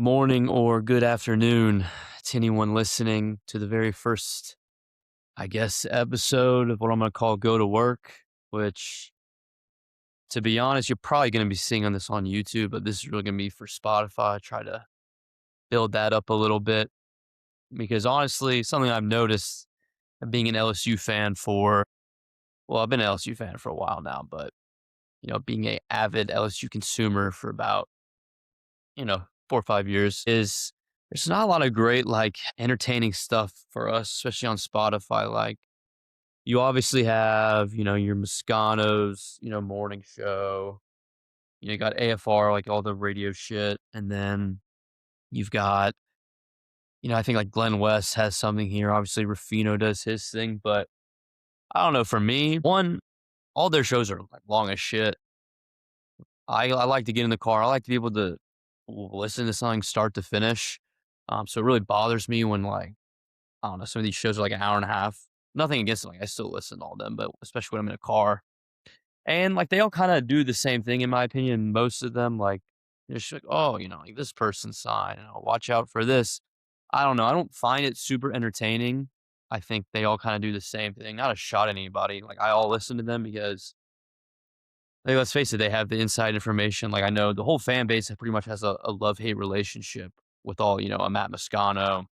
Morning or good afternoon to anyone listening to the very first, I guess, episode of what I'm going to call Go to Work, which, to be honest, you're probably going to be seeing this on YouTube, but this is really going to be for Spotify. Try to build that up a little bit because honestly, something I've noticed being an LSU fan well, I've been an LSU fan for a while now, but, being a avid LSU consumer for about 4 or 5 years is there's not a lot of great, like, entertaining stuff for us, especially on Spotify. Like, you obviously have, your Moscano's, morning show. You got AFR, like all the radio shit. And then you've got, I think like Glenn West has something here. Obviously, Rufino does his thing. But I don't know. For me, one, all their shows are like long as shit. I like to get in the car. I like to be able to listen to something start to finish. So it really bothers me when like I don't know some of these shows are like an hour and a half. Nothing against it, like I still listen to all of them, but especially when I'm in a car and like they all kind of do the same thing in my opinion. Most of them like they're just like like this person's sign, watch out for this. I don't know. I don't find it super entertaining. I think they all kind of do the same thing. Not a shot at anybody. Like I all listen to them because like, let's face it, they have the inside information. Like I know the whole fan base pretty much has a love hate relationship with all, a Matt Moscano,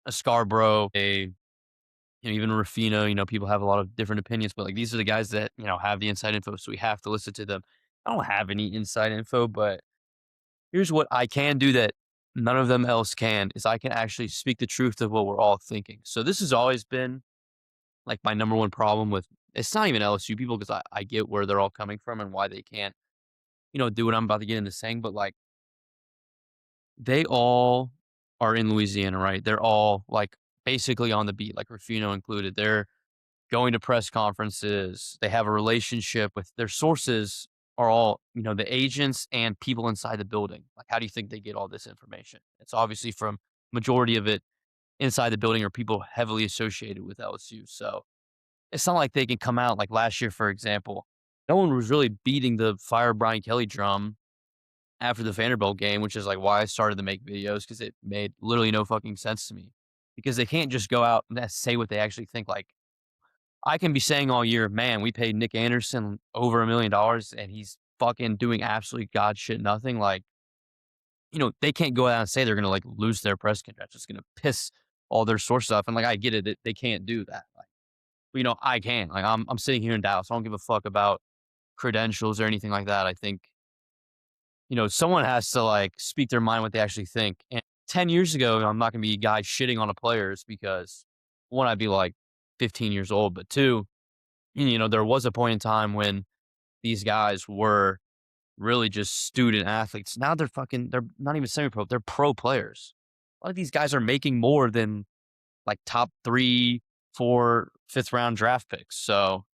a Scarborough, even Rufino. People have a lot of different opinions, but like these are the guys that, have the inside info. So we have to listen to them. I don't have any inside info, but here's what I can do that none of them else can is I can actually speak the truth of what we're all thinking. So this has always been like my number one problem with it's not even LSU people because I get where they're all coming from and why they can't do what I'm about to get into saying, but like they all are in Louisiana, right? They're all like basically on the beat, like Rufino included. They're going to press conferences. They have a relationship with their sources are all, the agents and people inside the building. Like, how do you think they get all this information? It's obviously from majority of it inside the building or people heavily associated with LSU. So it's not like they can come out like last year, for example. No one was really beating the fire Brian Kelly drum after the Vanderbilt game, which is like why I started to make videos because it made literally no fucking sense to me. Because they can't just go out and say what they actually think. Like I can be saying all year, man, we paid Nick Anderson over $1 million and he's fucking doing absolutely god shit nothing. Like, they can't go out and say they're gonna like lose their press contract. It's gonna piss all their source stuff. And like I get it, they can't do that. Like, I can. Like I'm sitting here in Dallas. I don't give a fuck about credentials or anything like that. I think someone has to like speak their mind what they actually think. And 10 years ago, I'm not going to be a guy shitting on the players because one, I'd be like 15 years old, but two, there was a point in time when these guys were really just student athletes. Now they're not even semi pro, they're pro players. A lot of these guys are making more than like top three, four, fifth round draft picks. So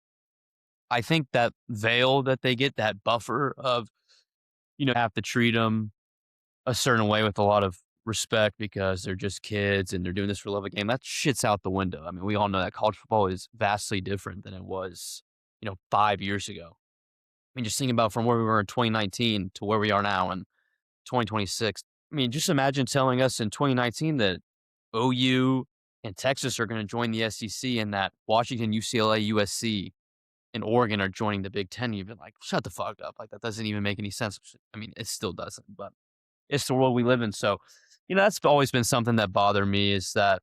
I think that veil that they get, that buffer of, have to treat them a certain way with a lot of respect because they're just kids and they're doing this for love of the game. That shit's out the window. I mean, we all know that college football is vastly different than it was, 5 years ago. I mean, just think about from where we were in 2019 to where we are now in 2026. I mean, just imagine telling us in 2019 that OU and Texas are going to join the SEC and that Washington, UCLA, USC, and Oregon are joining the Big Ten. You've been like, shut the fuck up. Like, that doesn't even make any sense. I mean, it still doesn't, but it's the world we live in. So, that's always been something that bothered me is that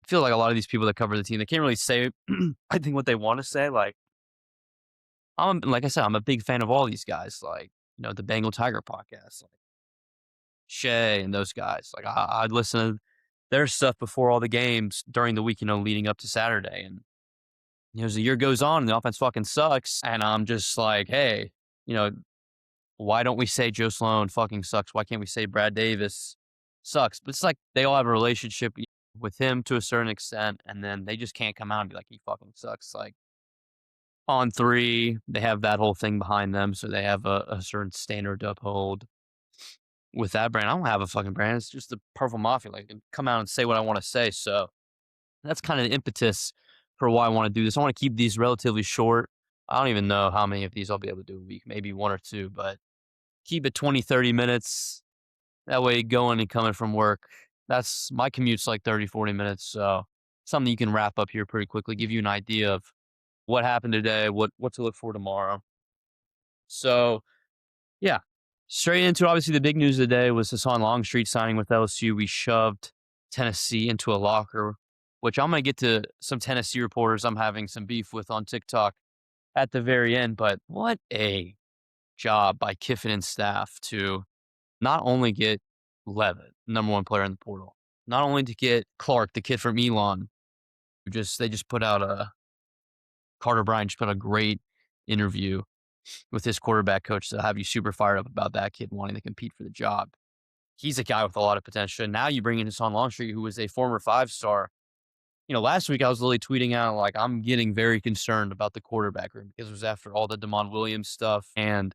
I feel like a lot of these people that cover the team, they can't really say, I think what they want to say. Like, like I said, I'm a big fan of all these guys, like, the Bengal Tiger podcast, like Shay and those guys. Like, I'd listen to their stuff before all the games during the week, leading up to Saturday. And, as the year goes on and the offense fucking sucks. And I'm just like, hey, you know, why don't we say Joe Sloan fucking sucks? Why can't we say Brad Davis sucks? But it's like they all have a relationship with him to a certain extent, and then they just can't come out and be like, he fucking sucks. Like on three, they have that whole thing behind them, so they have a certain standard to uphold. With that brand, I don't have a fucking brand. It's just the Purple Mafia. Like, I can come out and say what I want to say. So that's kind of the impetus for why I want to do this. I want to keep these relatively short. I don't even know how many of these I'll be able to do a week, maybe one or two, but keep it 20, 30 minutes. That way, going and coming from work, that's my commute's like 30, 40 minutes. So something you can wrap up here pretty quickly, give you an idea of what happened today, what to look for tomorrow. So yeah, straight into obviously the big news of the day was Hassan Longstreet signing with LSU. We shoved Tennessee into a locker, which I'm going to get to some Tennessee reporters I'm having some beef with on TikTok at the very end. But what a job by Kiffin and staff to not only get Levitt, number one player in the portal, not only to get Clark, the kid from Elon, who just they just put out a Carter Bryant just put out a great interview with his quarterback coach to have you super fired up about that kid wanting to compete for the job. He's a guy with a lot of potential. Now you bring in Hassan Longstreet, who was a former 5-star. Last week I was literally tweeting out like I'm getting very concerned about the quarterback room because it was after all the Damon Williams stuff, and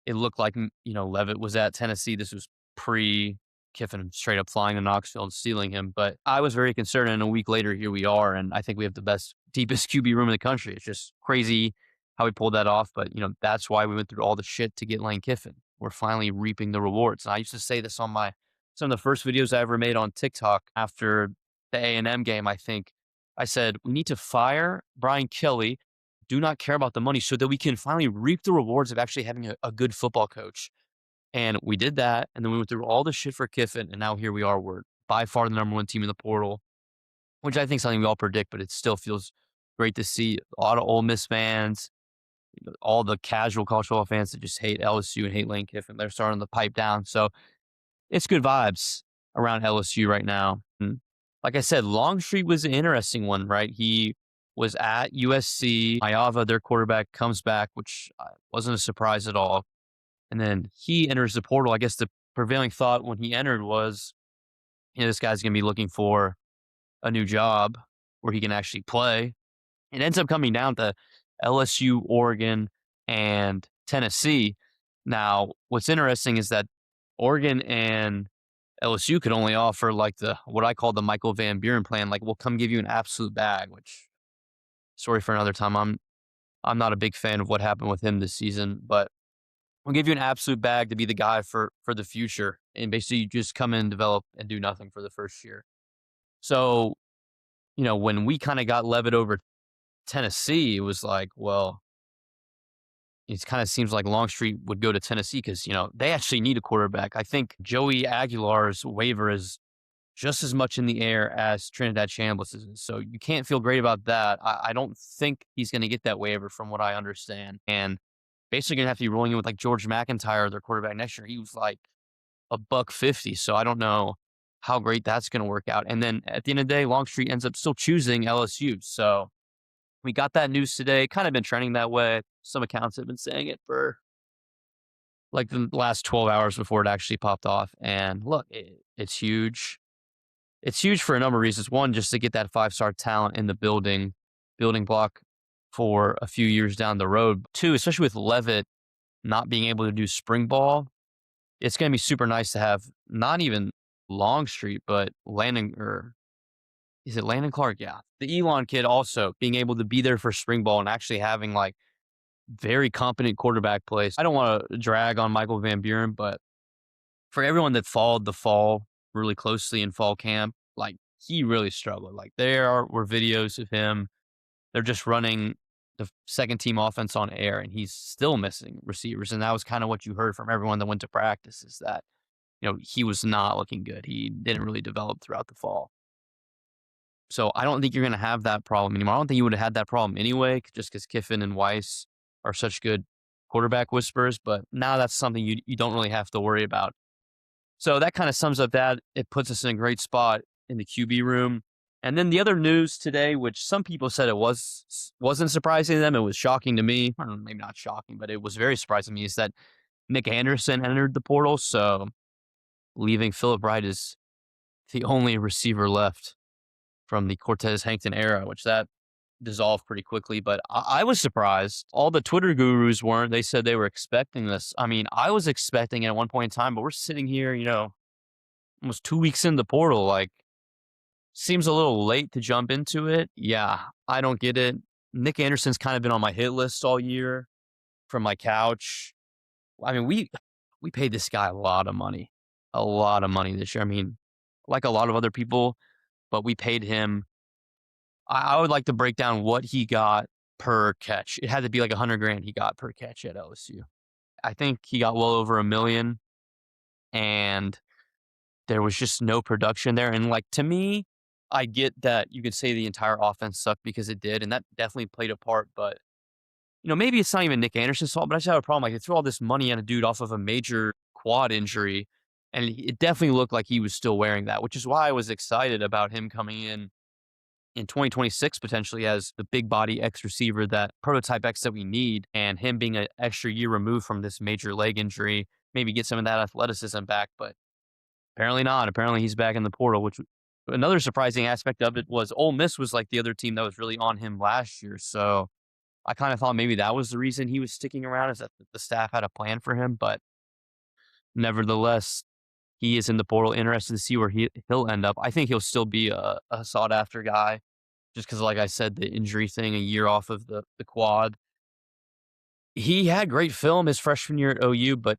it looked like Levitt was at Tennessee. This was pre Kiffin straight up flying to Knoxville and stealing him. But I was very concerned, and a week later here we are, and I think we have the best, deepest QB room in the country. It's just crazy how we pulled that off. But that's why we went through all the shit to get Lane Kiffin. We're finally reaping the rewards. And I used to say this on some of the first videos I ever made on TikTok after the A&M game. I think I said we need to fire Brian Kelly, do not care about the money so that we can finally reap the rewards of actually having a good football coach. And we did that. And then we went through all the shit for Kiffin. And now here we are. We're by far the number one team in the portal, which I think is something we all predict, but it still feels great to see a lot of Ole Miss fans, all the casual college football fans that just hate LSU and hate Lane Kiffin. They're starting to pipe down. So it's good vibes around LSU right now. And like I said, Longstreet was an interesting one, right? He was at USC. Mayava, their quarterback, comes back, which wasn't a surprise at all. And then he enters the portal. I guess the prevailing thought when he entered was, this guy's going to be looking for a new job where he can actually play. It ends up coming down to LSU, Oregon, and Tennessee. Now, what's interesting is that Oregon and LSU could only offer like what I call the Michael Van Buren plan. Like, we'll come give you an absolute bag, which sorry for another time. I'm not a big fan of what happened with him this season, but we'll give you an absolute bag to be the guy for the future. And basically you just come in, develop, and do nothing for the first year. So, when we kind of got Levitt over Tennessee, it was like, well, it kind of seems like Longstreet would go to Tennessee because, they actually need a quarterback. I think Joey Aguilar's waiver is just as much in the air as Trinidad Chambliss is. So you can't feel great about that. I don't think he's going to get that waiver from what I understand. And basically going to have to be rolling in with like George McIntyre, their quarterback next year. He was like $150. So I don't know how great that's going to work out. And then at the end of the day, Longstreet ends up still choosing LSU. So we got that news today. Kind of been trending that way. Some accounts have been saying it for like the last 12 hours before it actually popped off. And look, it's huge. It's huge for a number of reasons. One, just to get that 5-star talent in the building block for a few years down the road. Two, especially with Levitt not being able to do spring ball, it's going to be super nice to have not even Longstreet, but is it Landon Clark? Yeah. The Elon kid also being able to be there for spring ball and actually having like very competent quarterback plays. I don't want to drag on Michael Van Buren, but for everyone that followed the fall really closely in fall camp, like he really struggled. Like were videos of him. They're just running the second team offense on air and he's still missing receivers. And that was kind of what you heard from everyone that went to practice is that, he was not looking good. He didn't really develop throughout the fall. So I don't think you're going to have that problem anymore. I don't think you would have had that problem anyway, just because Kiffin and Weiss are such good quarterback whisperers. But now that's something you don't really have to worry about. So that kind of sums up that. It puts us in a great spot in the QB room. And then the other news today, which some people said it wasn't surprising to them, it was shocking to me. I don't know, maybe not shocking, but it was very surprising to me, is that Nick Anderson entered the portal. So leaving Philip Wright is the only receiver left from the Cortez Hankton era, which that dissolved pretty quickly. But I was surprised. All the Twitter gurus weren't. They said they were expecting this. I mean, I was expecting it at one point in time, but we're sitting here, almost 2 weeks in the portal. Like, seems a little late to jump into it. Yeah, I don't get it. Nick Anderson's kind of been on my hit list all year from my couch. I mean, we paid this guy a lot of money. a lot of money this year. I mean, like a lot of other people, but we paid him. I would like to break down what he got per catch. It had to be like 100 grand he got per catch at LSU. I think he got well over a million, and there was just no production there. And like to me, I get that you could say the entire offense sucked because it did, and that definitely played a part. But maybe it's not even Nick Anderson's fault, but I just have a problem. Like they threw all this money on a dude off of a major quad injury, and it definitely looked like he was still wearing that, which is why I was excited about him coming in 2026 potentially as the big body X receiver, that prototype X that we need, and him being an extra year removed from this major leg injury, maybe get some of that athleticism back. But apparently not. Apparently he's back in the portal, which another surprising aspect of it was Ole Miss was like the other team that was really on him last year. So I kind of thought maybe that was the reason he was sticking around, is that the staff had a plan for him. But nevertheless, he is in the portal. Interested to see where he'll end up. I think he'll still be a sought after guy, just because, like I said, the injury thing, a year off of the quad. He had great film his freshman year at OU, but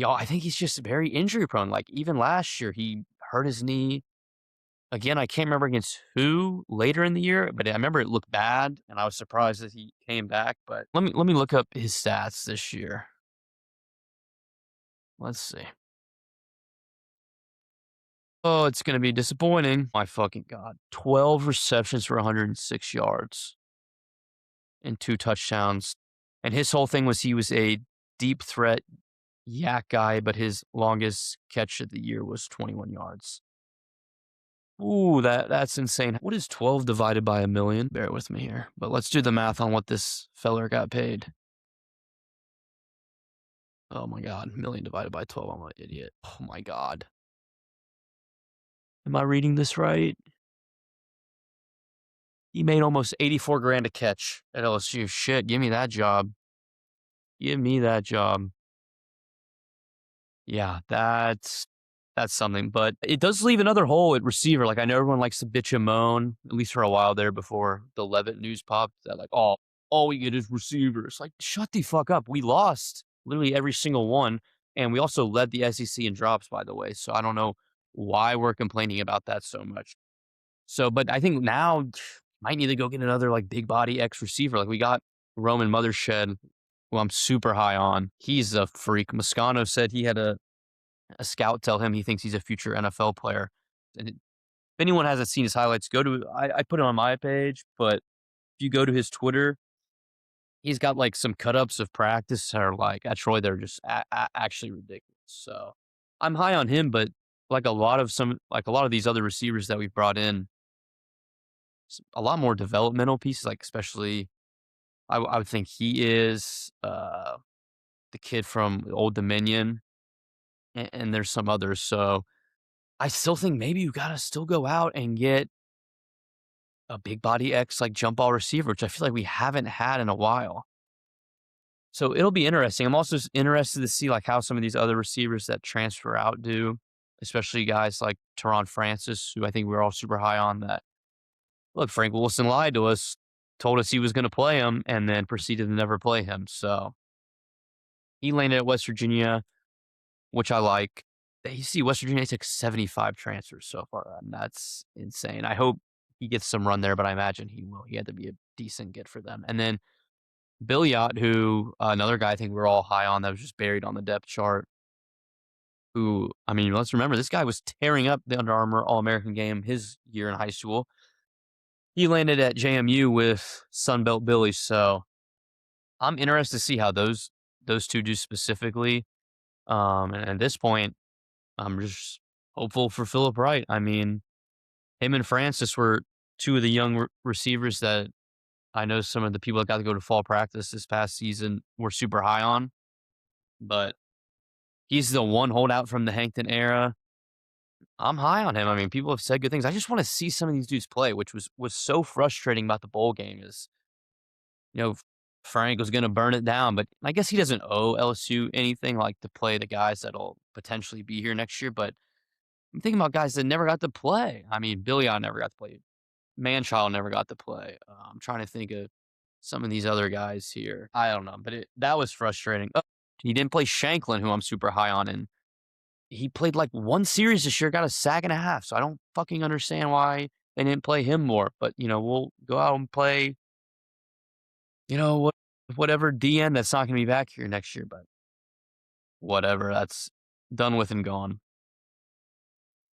I think he's just very injury prone. Like even last year, he hurt his knee. Again, I can't remember against who later in the year, but I remember it looked bad, and I was surprised that he came back. But let me look up his stats this year. Let's see. Oh, it's gonna be disappointing. My fucking god. 12 receptions for 106 yards and 2 touchdowns. And his whole thing was he was a deep threat yak guy, but his longest catch of the year was 21 yards. Ooh, that's insane. What is 12 divided by a million? Bear with me here, but let's do the math on what this feller got paid. Oh my god, million divided by 12. I'm an idiot. Oh my god. Am I reading this right? He made almost 84 grand a catch at LSU. Shit, give me that job. Give me that job. Yeah, that's something, but it does leave another hole at receiver. Like I know everyone likes to bitch and moan, at least for a while there before the Levitt news popped. That like, oh, all we get is receivers. Like, shut the fuck up. We lost literally every single one, and we also led the SEC in drops, by the way. So I don't know why we're complaining about that so much. So, but I think now might need to go get another like big body X receiver. Like we got Roman Mothershed, who I'm super high on. He's a freak. Moscano said he had a scout tell him he thinks he's a future NFL player. And if anyone hasn't seen his highlights, go to I put it on my page, but if you go to his Twitter, he's got like some cut ups of practice that are like at Troy, they're just actually ridiculous. So I'm high on him, but like a lot of these other receivers that we've brought in, a lot more developmental pieces, like especially I would think he is the kid from Old Dominion, and there's some others. So I still think maybe you gotta still go out and get a big body X like jump ball receiver, which I feel like we haven't had in a while. So it'll be interesting. I'm also interested to see like how some of these other receivers that transfer out do, especially guys like Teron Francis, who I think we're all super high on. That look, Frank Wilson lied to us, told us he was going to play him, and then proceeded to never play him. So he landed at West Virginia, which I like. You see, West Virginia took 75 transfers so far, and that's insane. I hope he gets some run there, but I imagine he will. He had to be a decent get for them. And then Bill Yacht, who another guy I think we're all high on that was just buried on the depth chart. Who, I mean, let's remember this guy was tearing up the Under Armour All American game his year in high school. He landed at JMU with Sunbelt Billy, so I'm interested to see how those two do specifically. And at this point, I'm just hopeful for Philip Wright. I mean, him and Francis were two of the young receivers that I know some of the people that got to go to fall practice this past season were super high on, but he's the one holdout from the Hankton era. I'm high on him. I mean, people have said good things. I just want to see some of these dudes play, which was so frustrating about the bowl game is, you know, Frank was going to burn it down, but I guess he doesn't owe LSU anything like to play the guys that'll potentially be here next year. But I'm thinking about guys that never got to play. I mean, Billy I never got to play. Manchild never got to play. I'm trying to think of some of these other guys here. I don't know, but that was frustrating. Oh, he didn't play Shanklin, who I'm super high on, and he played like one series this year, got a sack and a half. So I don't fucking understand why they didn't play him more. But we'll go out and play, whatever DN that's not going to be back here next year. But whatever, that's done with and gone.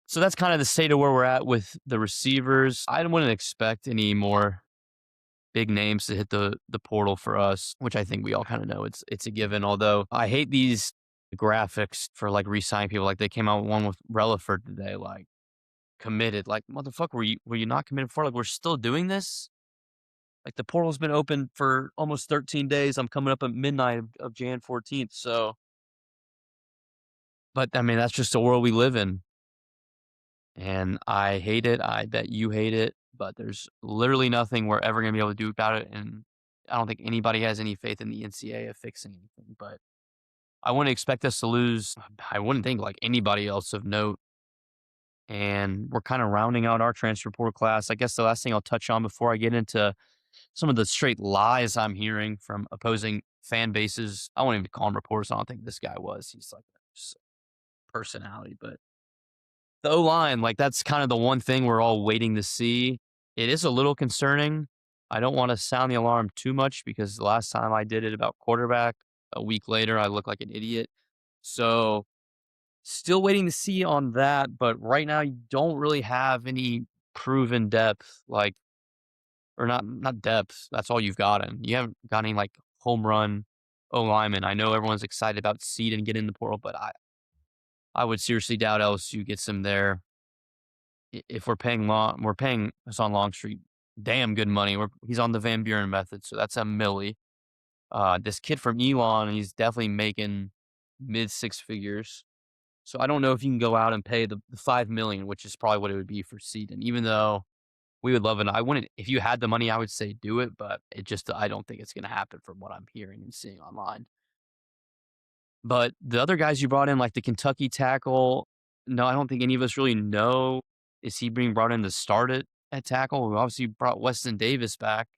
So that's kind of the state of where we're at with the receivers. I wouldn't expect any more big names to hit the portal for us, which I think we all kind of know it's a given. Although I hate these graphics for like re-signing people. Like they came out with one with Relaford today, like committed. Like motherfucker, were you not committed before? Like we're still doing this. Like the portal's been open for almost 13 days. I'm coming up at midnight of Jan 14th. So, but I mean that's just the world we live in, and I hate it. I bet you hate it. But there's literally nothing we're ever gonna be able to do about it, and I don't think anybody has any faith in the NCAA of fixing anything. But I wouldn't expect us to lose. I wouldn't think like anybody else of note. And we're kind of rounding out our transfer portal class. I guess the last thing I'll touch on before I get into some of the straight lies I'm hearing from opposing fan bases. I won't even call him reporters. I don't think this guy was. He's like just a personality. But the O line, like that's kind of the one thing we're all waiting to see. It is a little concerning. I don't want to sound the alarm too much because the last time I did it about quarterback, a week later, I looked like an idiot. So still waiting to see on that, but right now you don't really have any proven depth, like or not depth. That's all you've gotten. You haven't got any like home run O lineman. I know everyone's excited about seed and get in the portal, but I would seriously doubt LSU gets him there. If we're paying us on Longstreet damn good money. He's on the Van Buren method, so that's a milli. This kid from Elon, he's definitely making mid six figures. So I don't know if you can go out and pay the 5 million, which is probably what it would be for Seaton. Even though we would love it, I wouldn't. If you had the money, I would say do it, but I don't think it's going to happen from what I'm hearing and seeing online. But the other guys you brought in, like the Kentucky tackle, no, I don't think any of us really know. Is he being brought in to start it at tackle? We obviously brought Weston Davis back.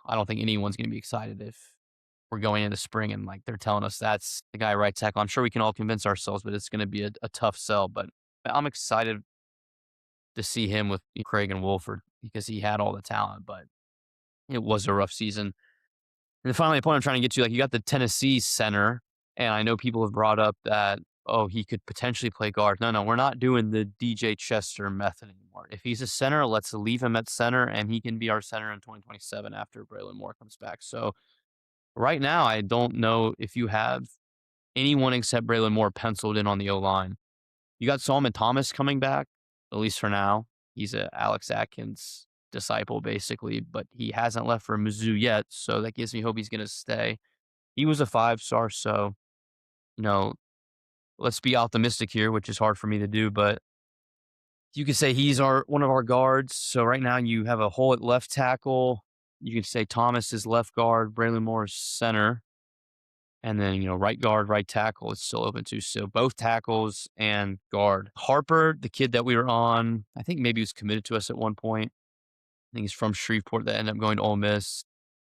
I don't think anyone's going to be excited if we're going into spring and like they're telling us that's the guy right tackle. I'm sure we can all convince ourselves, but it's going to be a tough sell. But I'm excited to see him with Craig and Wolford because he had all the talent, but it was a rough season. And then finally, the point I'm trying to get to, like you got the Tennessee center, and I know people have brought up that he could potentially play guard. No, we're not doing the DJ Chester method anymore. If he's a center, let's leave him at center, and he can be our center in 2027 after Braylon Moore comes back. So right now, I don't know if you have anyone except Braylon Moore penciled in on the O line. You got Solomon Thomas coming back, at least for now. He's a Alex Atkins disciple, basically, but he hasn't left for Mizzou yet, so that gives me hope he's going to stay. He was a 5-star, so you know, let's be optimistic here, which is hard for me to do, but you could say he's one of our guards. So right now you have a hole at left tackle. You could say Thomas is left guard, Braylon Moore is center. And then, right guard, right tackle is still open too. So both tackles and guard. Harper, the kid that we were on, I think maybe he was committed to us at one point. I think he's from Shreveport that ended up going to Ole Miss.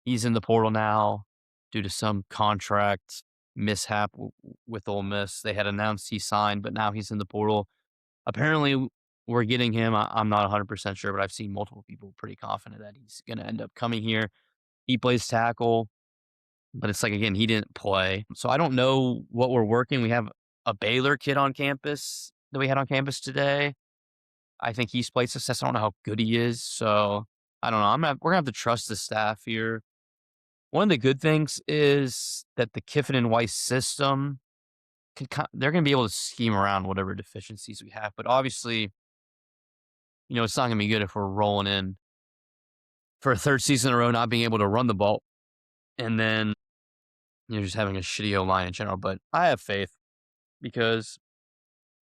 He's in the portal now due to some contract mishap with Ole Miss. They had announced he signed, but now he's in the portal. Apparently, we're getting him. I'm not 100% sure, but I've seen multiple people pretty confident that he's going to end up coming here. He plays tackle. But it's like, again, he didn't play. So I don't know what we're working. We have a Baylor kid on campus that we had on campus today. I think he's played success. I don't know how good he is. So I don't know. We're going to have to trust the staff here. One of the good things is that the Kiffin and Weiss system, they're going to be able to scheme around whatever deficiencies we have. But obviously, it's not going to be good if we're rolling in for a third season in a row, not being able to run the ball. And then just having a shitty O-line in general, but I have faith because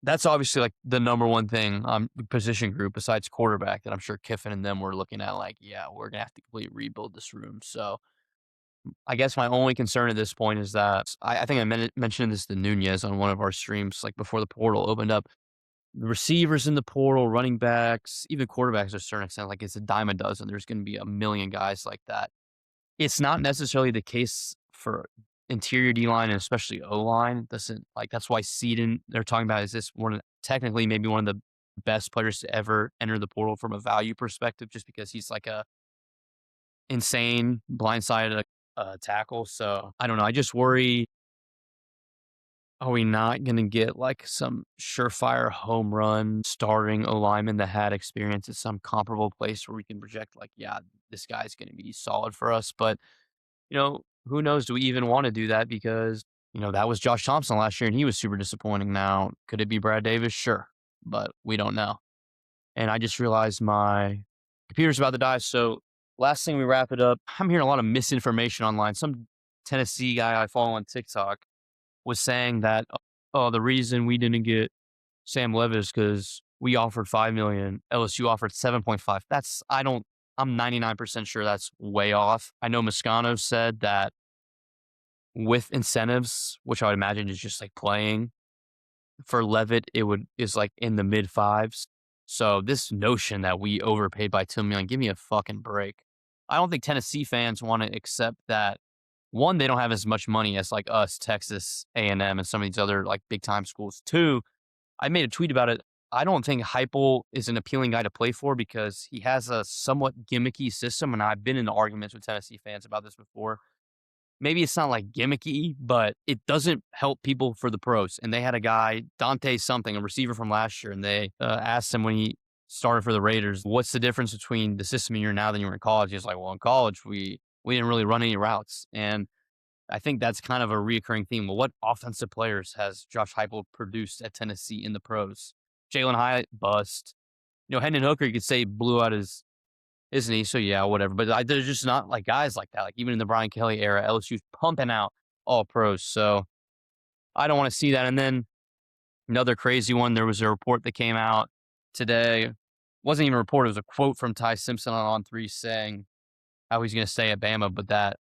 that's obviously like the number one thing position group besides quarterback that I'm sure Kiffin and them were looking at like, yeah, we're going to have to completely rebuild this room. So I guess my only concern at this point is that I think I mentioned this to Nunez on one of our streams, like before the portal opened up. The receivers in the portal, running backs, even quarterbacks to a certain extent, like it's a dime a dozen. There's going to be a million guys like that. It's not necessarily the case for interior D line and especially O line doesn't like that's why Seedon they're talking about is this one of technically maybe one of the best players to ever enter the portal from a value perspective, just because he's like a insane blindside tackle. So I don't know. I just worry. Are we not going to get like some surefire home run starting O lineman that had experience at some comparable place where we can project like, yeah, this guy's going to be solid for us? But who knows? Do we even want to do that? Because, that was Josh Thompson last year and he was super disappointing. Now, could it be Brad Davis? Sure. But we don't know. And I just realized my computer's about to die. So, last thing we wrap it up, I'm hearing a lot of misinformation online. Some Tennessee guy I follow on TikTok was saying that, oh, the reason we didn't get Sam Levis because we offered 5 million, LSU offered 7.5. I'm 99% sure that's way off. I know Moscano said that with incentives, which I would imagine is just like playing for Levitt, is like in the mid fives. So this notion that we overpaid by 2 million, give me a fucking break. I don't think Tennessee fans want to accept that. One, they don't have as much money as like us, Texas A&M, and some of these other like big time schools. Two, I made a tweet about it. I don't think Heupel is an appealing guy to play for because he has a somewhat gimmicky system, and I've been in arguments with Tennessee fans about this before. Maybe it's not like gimmicky, but it doesn't help people for the pros. And they had a guy, Dante something, a receiver from last year, and they asked him when he started for the Raiders, "What's the difference between the system you're now than you were in college?" He's like, "Well, in college we didn't really run any routes," and I think that's kind of a reoccurring theme. Well, what offensive players has Josh Heupel produced at Tennessee in the pros? Jalen Hyatt, bust. Hendon Hooker, you could say blew out his knee, so yeah, whatever. But there's just not like guys like that. Like even in the Brian Kelly era, LSU's pumping out all pros. So I don't want to see that. And then another crazy one. There was a report that came out today. It wasn't even a report. It was a quote from Ty Simpson on three saying how he's going to stay at Bama, but that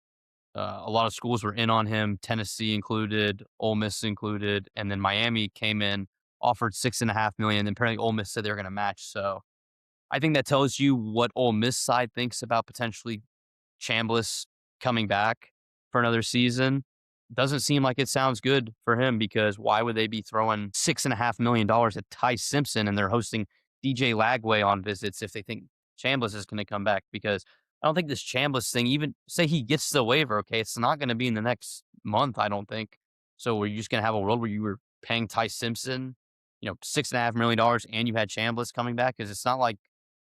a lot of schools were in on him, Tennessee included, Ole Miss included, and then Miami came in, offered 6.5 million. And apparently, Ole Miss said they're going to match. So I think that tells you what Ole Miss side thinks about potentially Chambliss coming back for another season. Doesn't seem like it sounds good for him because why would they be throwing $6.5 million at Ty Simpson and they're hosting DJ Lagway on visits if they think Chambliss is going to come back? Because I don't think this Chambliss thing, even say he gets the waiver, okay, it's not going to be in the next month, I don't think. So we're just going to have a world where you were paying Ty Simpson, $6.5 million and you had Chambliss coming back? Because it's not like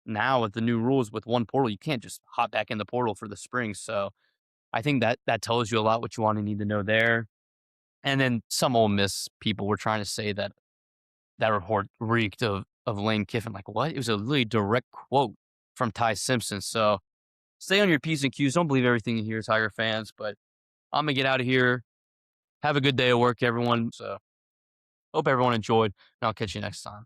now with the new rules with one portal, you can't just hop back in the portal for the spring. So I think that tells you a lot what you want to need to know there. And then some Ole Miss people were trying to say that that report reeked of Lane Kiffin. Like what? It was a really direct quote from Ty Simpson. So stay on your P's and Q's. Don't believe everything you hear, Tiger fans. But I'm gonna get out of here. Have a good day at work, everyone. So hope everyone enjoyed, and I'll catch you next time.